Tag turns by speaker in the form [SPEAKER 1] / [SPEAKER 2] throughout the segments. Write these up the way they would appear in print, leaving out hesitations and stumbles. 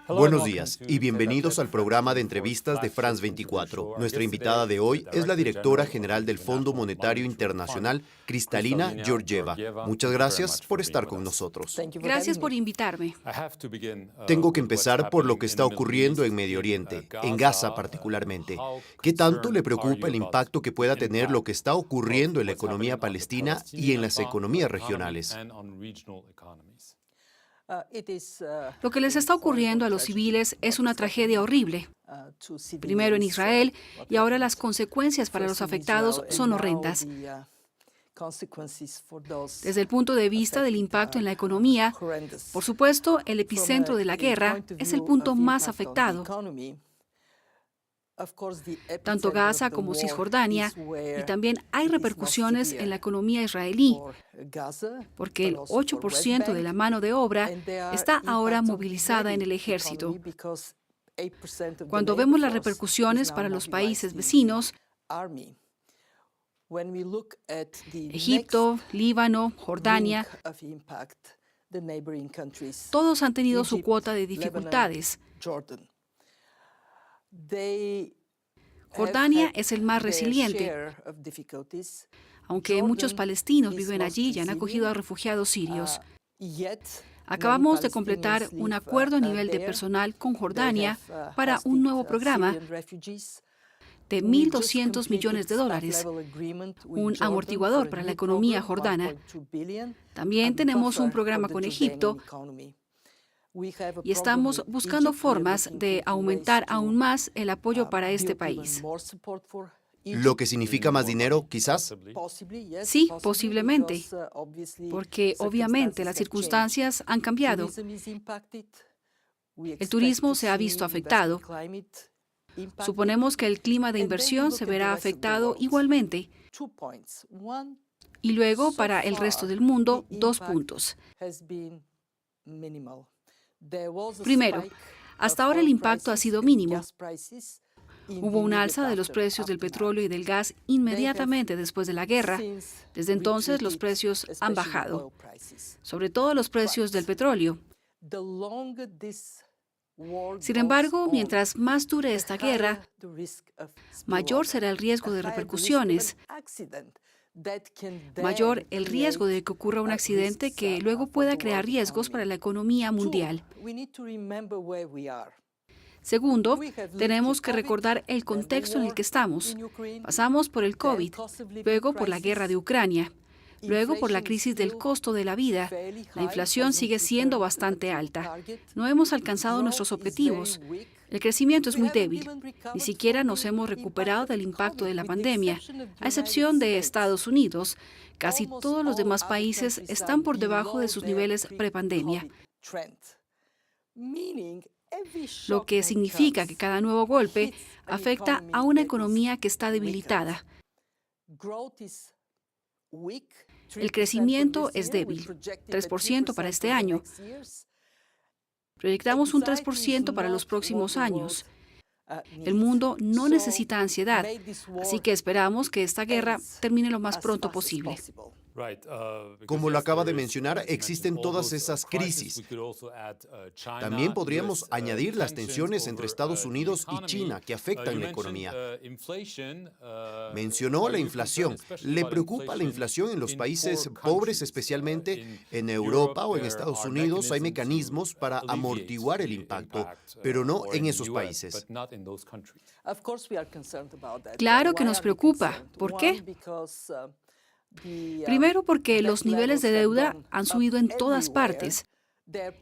[SPEAKER 1] Buenos días y bienvenidos al programa de entrevistas de France 24. Nuestra invitada de hoy es la directora general del Fondo Monetario Internacional, Kristalina Georgieva. Muchas gracias por estar con nosotros.
[SPEAKER 2] Gracias por invitarme.
[SPEAKER 1] Tengo que empezar por lo que está ocurriendo en Medio Oriente, en Gaza particularmente. ¿Qué tanto le preocupa el impacto que pueda tener lo que está ocurriendo en la economía palestina y en las economías regionales?
[SPEAKER 2] Lo que les está ocurriendo a los civiles es una tragedia horrible. Primero en Israel y ahora las consecuencias para los afectados son horrendas. Desde el punto de vista del impacto en la economía, por supuesto, el epicentro de la guerra es el punto más afectado. Tanto Gaza como Cisjordania, y también hay repercusiones en la economía israelí, porque el 8% de la mano de obra está ahora movilizada en el ejército. Cuando vemos las repercusiones para los países vecinos, Egipto, Líbano, Jordania, todos han tenido su cuota de dificultades. Jordania es el más resiliente, aunque muchos palestinos viven allí y han acogido a refugiados sirios. Acabamos de completar un acuerdo a nivel de personal con Jordania para un nuevo programa de $1.200 millones, un amortiguador para la economía jordana. También tenemos un programa con Egipto y estamos buscando formas de aumentar aún más el apoyo para este país.
[SPEAKER 1] ¿Lo que significa más dinero, quizás?
[SPEAKER 2] Sí, posiblemente, porque obviamente las circunstancias han cambiado. El turismo se ha visto afectado. Suponemos que el clima de inversión se verá afectado igualmente. Y luego, para el resto del mundo, 2 puntos. Primero, hasta ahora el impacto ha sido mínimo. Hubo una alza de los precios del petróleo y del gas inmediatamente después de la guerra. Desde entonces, los precios han bajado, sobre todo los precios del petróleo. Sin embargo, mientras más dure esta guerra, mayor será el riesgo de repercusiones, mayor el riesgo de que ocurra un accidente que luego pueda crear riesgos para la economía mundial. Segundo, tenemos que recordar el contexto en el que estamos. Pasamos por el COVID, luego por la guerra de Ucrania, luego por la crisis del costo de la vida. La inflación sigue siendo bastante alta. No hemos alcanzado nuestros objetivos. El crecimiento es muy débil. Ni siquiera nos hemos recuperado del impacto de la pandemia. A excepción de Estados Unidos, casi todos los demás países están por debajo de sus niveles prepandemia. Lo que significa que cada nuevo golpe afecta a una economía que está debilitada. El crecimiento es débil, 3% para este año. Proyectamos un 3% para los próximos años. El mundo no necesita ansiedad, así que esperamos que esta guerra termine lo más pronto posible.
[SPEAKER 1] Como lo acaba de mencionar, existen todas esas crisis. También podríamos añadir las tensiones entre Estados Unidos y China que afectan la economía. Mencionó la inflación. ¿Le preocupa la inflación en los países pobres, especialmente en Europa o en Estados Unidos? Hay mecanismos para amortiguar el impacto, pero no en esos países.
[SPEAKER 2] Claro que nos preocupa. ¿Por qué? Primero, porque los niveles de deuda han subido en todas partes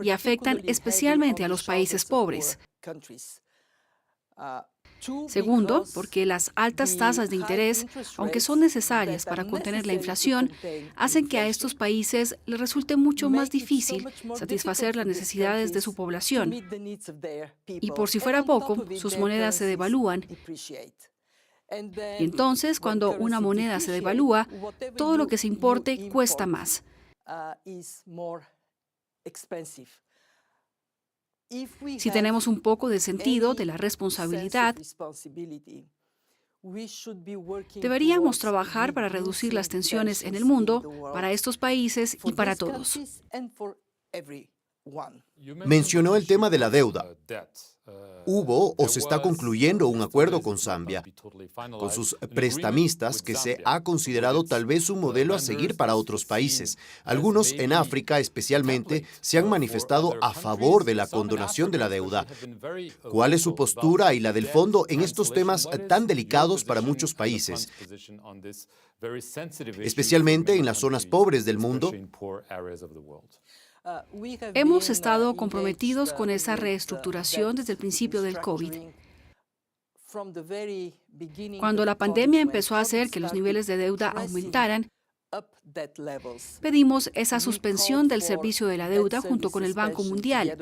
[SPEAKER 2] y afectan especialmente a los países pobres. Segundo, porque las altas tasas de interés, aunque son necesarias para contener la inflación, hacen que a estos países les resulte mucho más difícil satisfacer las necesidades de su población. Y por si fuera poco, sus monedas se devalúan. Y entonces, cuando una moneda se devalúa, todo lo que se importe cuesta más. Si tenemos un poco de sentido de la responsabilidad, deberíamos trabajar para reducir las tensiones en el mundo, para estos países y para todos.
[SPEAKER 1] Mencionó el tema de la deuda. Hubo o se está concluyendo un acuerdo con Zambia, con sus prestamistas, que se ha considerado tal vez un modelo a seguir para otros países. Algunos en África especialmente se han manifestado a favor de la condonación de la deuda. ¿Cuál es su postura y la del fondo en estos temas tan delicados para muchos países, especialmente en las zonas pobres del mundo?
[SPEAKER 2] Hemos estado comprometidos con esa reestructuración desde el principio del COVID. Cuando la pandemia empezó a hacer que los niveles de deuda aumentaran, pedimos esa suspensión del servicio de la deuda junto con el Banco Mundial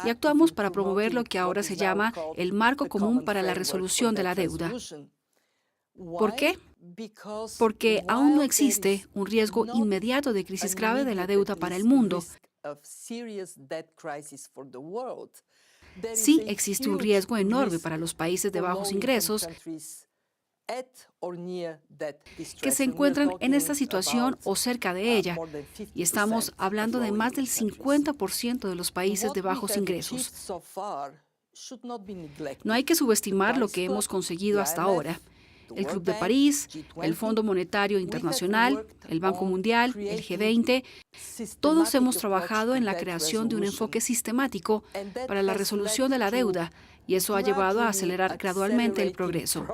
[SPEAKER 2] y actuamos para promover lo que ahora se llama el Marco Común para la Resolución de la Deuda. ¿Por qué? Porque aún no existe un riesgo inmediato de crisis grave de la deuda para el mundo. Sí existe un riesgo enorme para los países de bajos ingresos que se encuentran en esta situación o cerca de ella, y estamos hablando de más del 50% de los países de bajos ingresos. No hay que subestimar lo que hemos conseguido hasta ahora. El Club de París, el Fondo Monetario Internacional, el Banco Mundial, el G20, todos hemos trabajado en la creación de un enfoque sistemático para la resolución de la deuda, y eso ha llevado a acelerar gradualmente el progreso.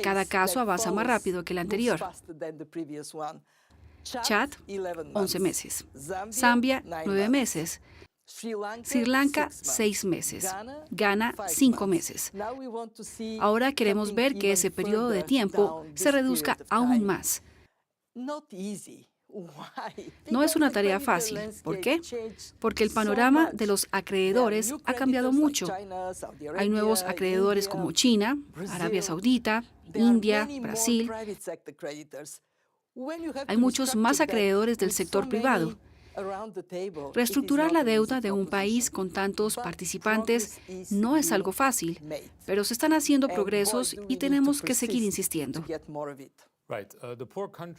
[SPEAKER 2] Cada caso avanza más rápido que el anterior. Chad, 11 meses. Zambia, 9 meses. Sri Lanka, 6 meses. Ghana, 5 meses. Ahora queremos ver que ese periodo de tiempo se reduzca aún más. No es una tarea fácil. ¿Por qué? Porque el panorama de los acreedores ha cambiado mucho. Hay nuevos acreedores como China, Arabia Saudita, India, Brasil. Hay muchos más acreedores del sector privado. Reestructurar la deuda de un país con tantos participantes no es algo fácil, pero se están haciendo progresos y tenemos que seguir insistiendo.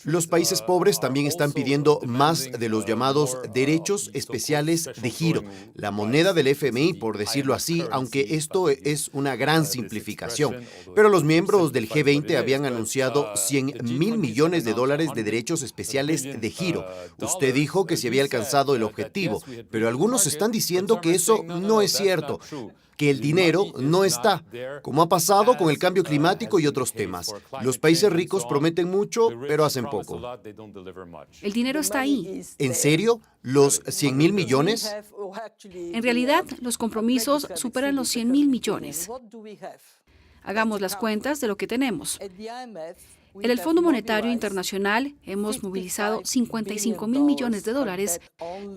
[SPEAKER 1] Los países pobres también están pidiendo más de los llamados derechos especiales de giro, la moneda del FMI, por decirlo así, aunque esto es una gran simplificación. Pero los miembros del G20 habían anunciado $100.000 millones de derechos especiales de giro. Usted dijo que se había alcanzado el objetivo, pero algunos están diciendo que eso no es cierto, que el dinero no está, como ha pasado con el cambio climático y otros temas. Los países ricos prometen mucho, pero hacen poco.
[SPEAKER 2] El dinero está ahí.
[SPEAKER 1] ¿En serio? ¿Los 100.000 millones?
[SPEAKER 2] En realidad, los compromisos superan los 100.000 millones. Hagamos las cuentas de lo que tenemos. En el Fondo Monetario Internacional hemos movilizado $55.000 millones de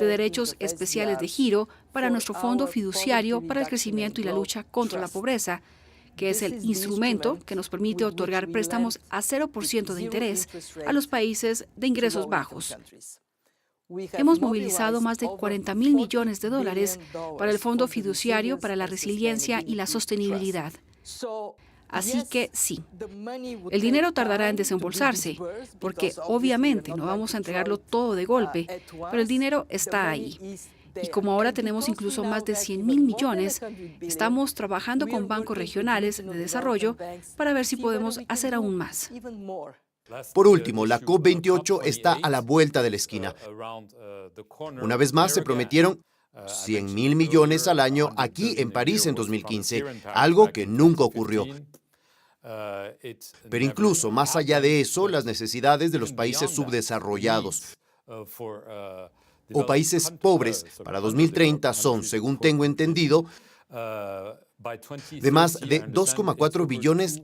[SPEAKER 2] derechos especiales de giro para nuestro Fondo Fiduciario para el Crecimiento y la Lucha contra la Pobreza, que es el instrumento que nos permite otorgar préstamos a 0% de interés a los países de ingresos bajos. Hemos movilizado más de $40.000 millones para el Fondo Fiduciario para la Resiliencia y la Sostenibilidad. Así que sí, el dinero tardará en desembolsarse, porque obviamente no vamos a entregarlo todo de golpe, pero el dinero está ahí. Y como ahora tenemos incluso más de 100.000 millones, estamos trabajando con bancos regionales de desarrollo para ver si podemos hacer aún más.
[SPEAKER 1] Por último, la COP28 está a la vuelta de la esquina. Una vez más se prometieron $100.000 millones al año aquí en París en 2015, algo que nunca ocurrió. Pero incluso más allá de eso, las necesidades de los países subdesarrollados o países pobres para 2030 son, según tengo entendido, de más de $2,4 billones.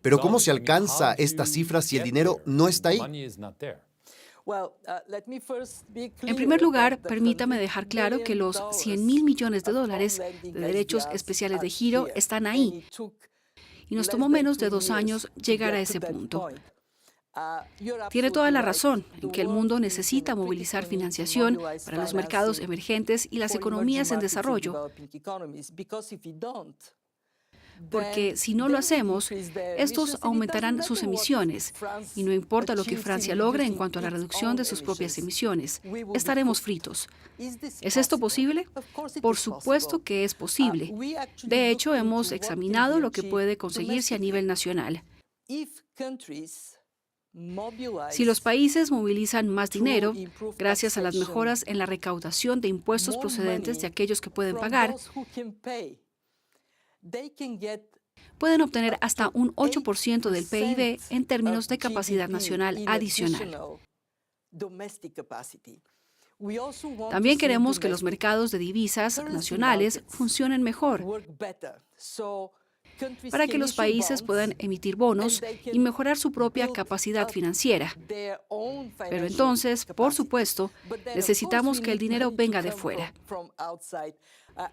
[SPEAKER 1] Pero ¿cómo se alcanza esta cifra si el dinero no está ahí?
[SPEAKER 2] En primer lugar, permítame dejar claro que los $100.000 millones de derechos especiales de giro están ahí, y nos tomó menos de 2 años llegar a ese punto. Tiene toda la razón en que el mundo necesita movilizar financiación para los mercados emergentes y las economías en desarrollo. porque si no lo hacemos, estos aumentarán sus emisiones, y no importa lo que Francia logre en cuanto a la reducción de sus propias emisiones, estaremos fritos. ¿Es esto posible? Por supuesto que es posible. De hecho, hemos examinado lo que puede conseguirse a nivel nacional. Si los países movilizan más dinero, gracias a las mejoras en la recaudación de impuestos procedentes de aquellos que pueden pagar, pueden obtener hasta un 8% del PIB en términos de capacidad nacional adicional. También queremos que los mercados de divisas nacionales funcionen mejor, para que los países puedan emitir bonos y mejorar su propia capacidad financiera. Pero entonces, por supuesto, necesitamos que el dinero venga de fuera.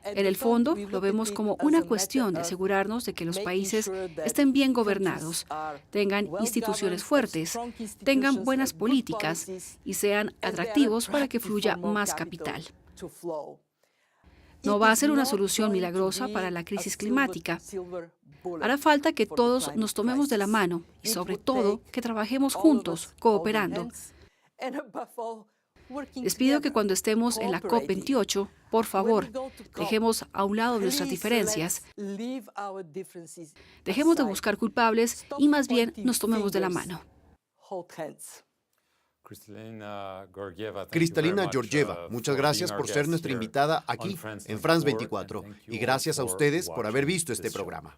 [SPEAKER 2] En el fondo, lo vemos como una cuestión de asegurarnos de que los países estén bien gobernados, tengan instituciones fuertes, tengan buenas políticas y sean atractivos para que fluya más capital. No va a ser una solución milagrosa para la crisis climática. Hará falta que todos nos tomemos de la mano y, sobre todo, que trabajemos juntos, cooperando. Les pido que cuando estemos en la COP28, por favor, dejemos a un lado nuestras diferencias, dejemos de buscar culpables y más bien nos tomemos de la mano.
[SPEAKER 1] Kristalina Georgieva, muchas gracias por ser nuestra invitada aquí en France 24 y gracias a ustedes por haber visto este programa.